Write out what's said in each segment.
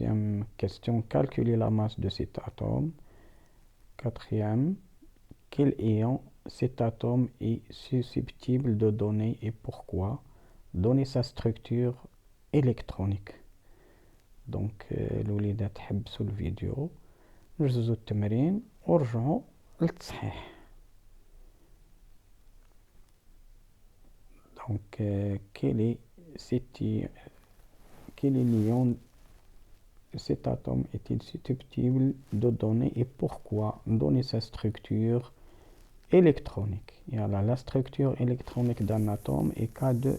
Troisième question, calculer la masse de cet atome. Quatrième, quel ion cet atome est susceptible de donner et pourquoi? Donner sa structure électronique. Donc, الوليدة تحبسوا الفيديو نجزوا التمرين ورجعوا للتصحيح. Donc, quel est l'ion cet atome est-il susceptible de donner et pourquoi? Donner sa structure électronique. Et alors, la structure électronique d'un atome est K2.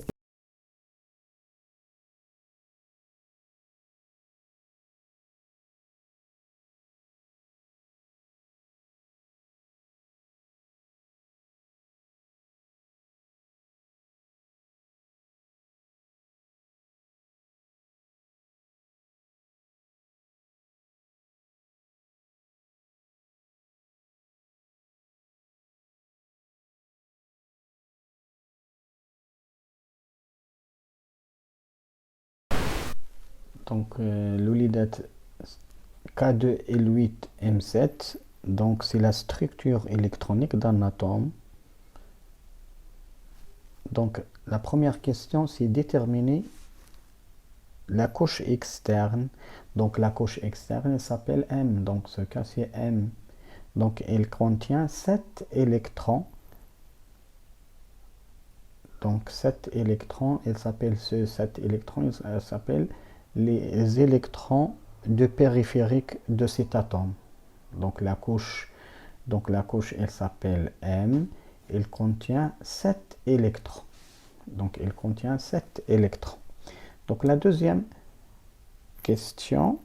Donc, l'olidat K2L8M7, donc c'est la structure électronique d'un atome. Donc, la première question, c'est déterminer la couche externe. Donc, la couche externe, elle s'appelle M. Donc, ce cas, c'est M. Donc, elle contient 7 électrons. Donc, 7 électrons, elle s'appelle ce 7 électrons, elle s'appelle les électrons de périphérique de cet atome. Donc la couche, elle s'appelle M. Elle contient 7 électrons. Donc elle contient 7 électrons. Donc la deuxième question.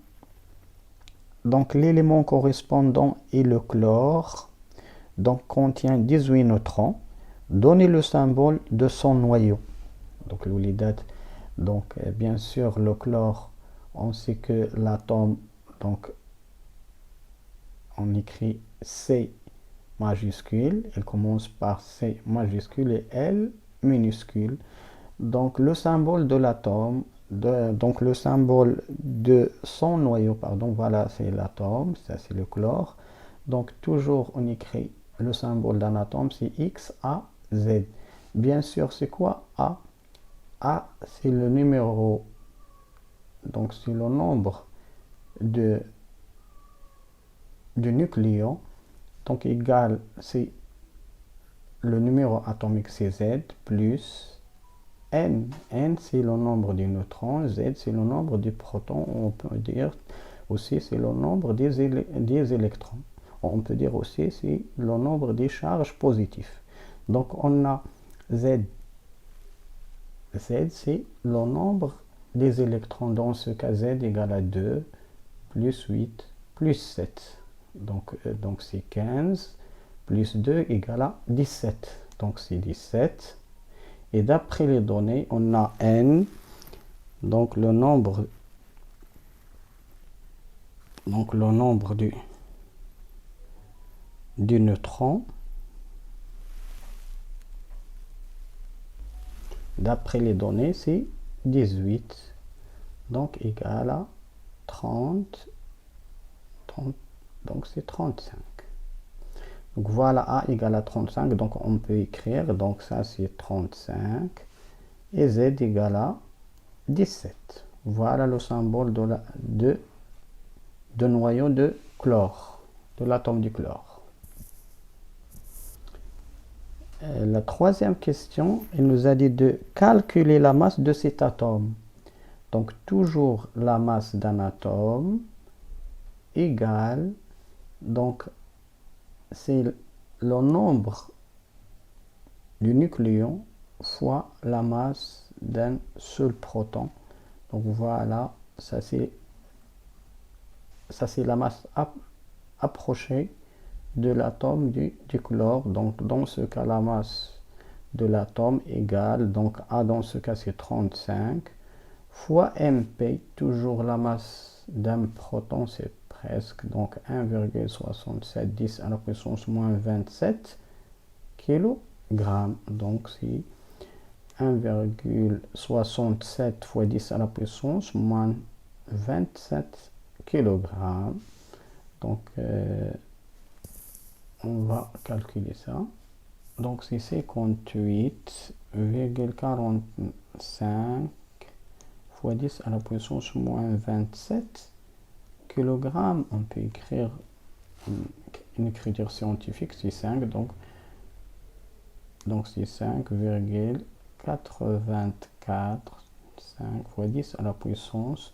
Donc l'élément correspondant est le chlore. Donc contient 18 neutrons. Donnez le symbole de son noyau. Donc l'olidat. Donc, bien sûr, le chlore, on sait que l'atome, donc, on écrit C majuscule, il commence par C majuscule et L minuscule. Donc, le symbole de l'atome, donc le symbole de son noyau, pardon, voilà, c'est l'atome, ça c'est le chlore. Donc, toujours, on écrit le symbole d'un atome, c'est X, A, Z. Bien sûr, c'est quoi A? A, c'est le numéro, donc c'est le nombre de nucléons, donc égal, c'est le numéro atomique, c'est Z, plus N. N, c'est le nombre des neutrons, Z, c'est le nombre des protons, on peut dire aussi c'est le nombre des électrons. On peut dire aussi c'est le nombre des charges positives. Donc on a Z. Z, c'est le nombre des électrons. Dans ce cas, Z égale à 2, plus 8, plus 7. Donc c'est 15, plus 2 égale à 17. Donc c'est 17. Et d'après les données, on a N, donc le nombre du neutron. D'après les données, c'est 18, donc égal à 30, donc c'est 35. Donc voilà, A égale à 35, donc on peut écrire, donc ça c'est 35, et Z égale à 17. Voilà le symbole de noyau de chlore, de l'atome du chlore. La troisième question, il nous a dit de calculer la masse de cet atome. Donc toujours la masse d'un atome égale, donc c'est le nombre du nucléon fois la masse d'un seul proton. Donc voilà, ça c'est la masse approchée de l'atome du chlore. Donc dans ce cas, la masse de l'atome égale, donc A dans ce cas c'est 35, fois MP, toujours la masse d'un proton c'est presque, donc 1,67 10 à la puissance moins 27 kg. Donc c'est 1,67 fois 10 à la puissance moins 27 kg. Donc, on va calculer ça. Donc, c'est 58,45 fois 10 à la puissance moins 27 kg. On peut écrire une écriture scientifique, c'est 5. Donc c'est 5,84 5 fois 10 à la puissance.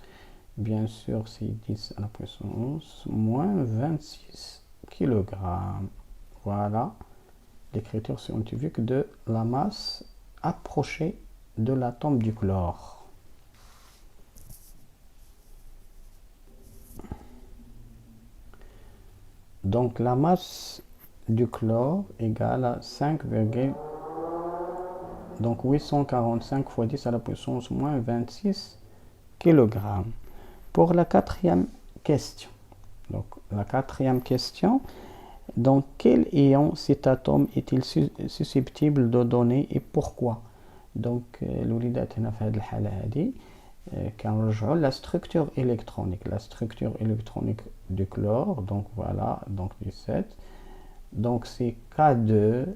Bien sûr, c'est 10 à la puissance moins 26 kg. Voilà l'écriture scientifique de la masse approchée de l'atome du chlore. Donc la masse du chlore égale à 845 fois 10 à la puissance moins 26 kg. Pour la quatrième question. Donc la quatrième question, dans quel ion cet atome est-il susceptible de donner et pourquoi? Donc الوليدات هنا في هذه الحالة هذه كنرجعوا la structure électronique du chlore. Donc voilà, donc 17. Donc c'est K2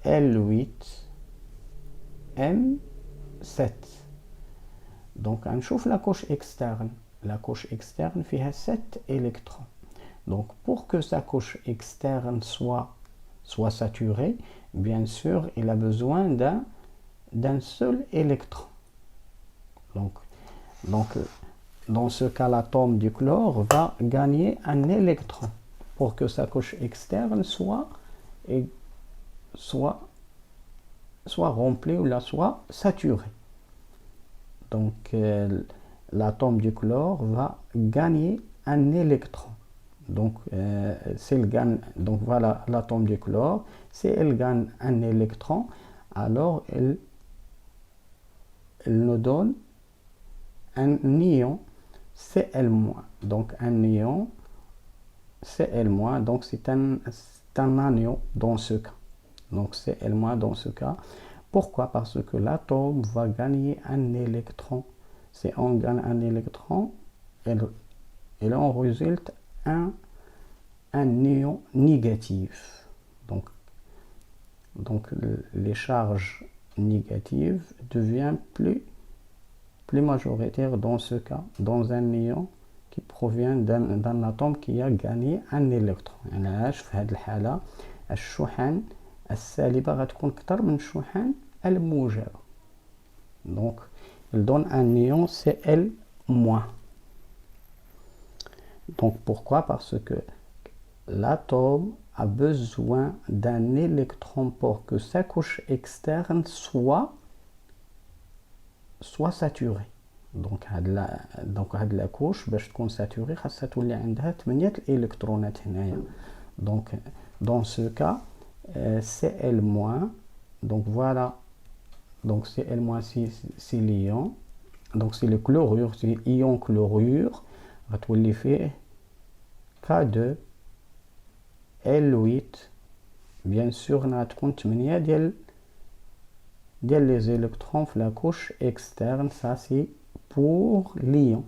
L8 M7. Donc on chauffe la couche externe. La couche externe fait 7 électrons. Donc pour que sa couche externe soit saturée, bien sûr, il a besoin d'un seul électron. Donc, dans ce cas, l'atome du chlore va gagner un électron pour que sa couche externe soit remplie ou soit saturée. Donc, l'atome du chlore va gagner un électron. Donc, donc voilà l'atome du chlore. Si elle gagne un électron, alors elle nous donne un ion Cl-. Donc un ion Cl-, donc c'est un anion dans ce cas. Donc Cl- dans ce cas. Pourquoi? Parce que l'atome va gagner un électron. Si on gagne un électron, il en résulte un ion négatif. Donc les charges négatives deviennent plus majoritaires dans ce cas, dans un ion qui provient d'un atome qui a gagné un électron. يعني في هذه الحالة الشحن السالبة غتكون أكثر من الشحن الموجبة. Donc il donne un ion Cl-. Donc pourquoi? Parce que l'atome a besoin d'un électron pour que sa couche externe soit saturée. Donc هاد la couche باش تكون saturée خاصها تولي عندها 8 الكترونات هنايا. Donc dans ce cas Cl-. Donc voilà, donc Cl- c'est l'ion, donc c'est le chlorure, c'est l'ion chlorure غتولي فيه K2 L8. bien sûr غتكون 8 ديال les électrons في la couche externe. Ça c'est pour l'ion.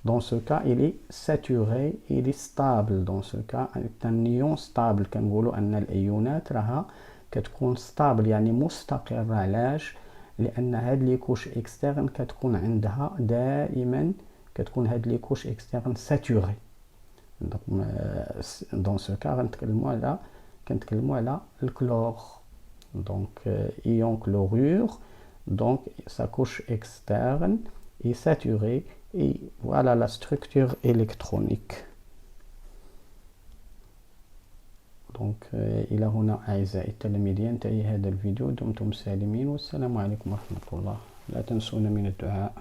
Dans ce cas il est saturé, il est stable. Dans ce cas c'est un ion stable. كنقولوا ان الايونات راها كتكون stable يعني مستقرة. علاش؟ لان هاد لي كوش اكسترن كتكون عندها دائما كتكون هاد لي كوش اكسترن ساتوري. dans ce cas كنتكلموا على الكلور. Donc ion chlorure, donc sa couche externe est saturée et voilà la structure électronique. Donc إلى هنا أعزائي التلاميذ ينتهي هذا الفيديو. دمتم سالمين والسلام عليكم ورحمة الله. لا تنسونا من الدعاء.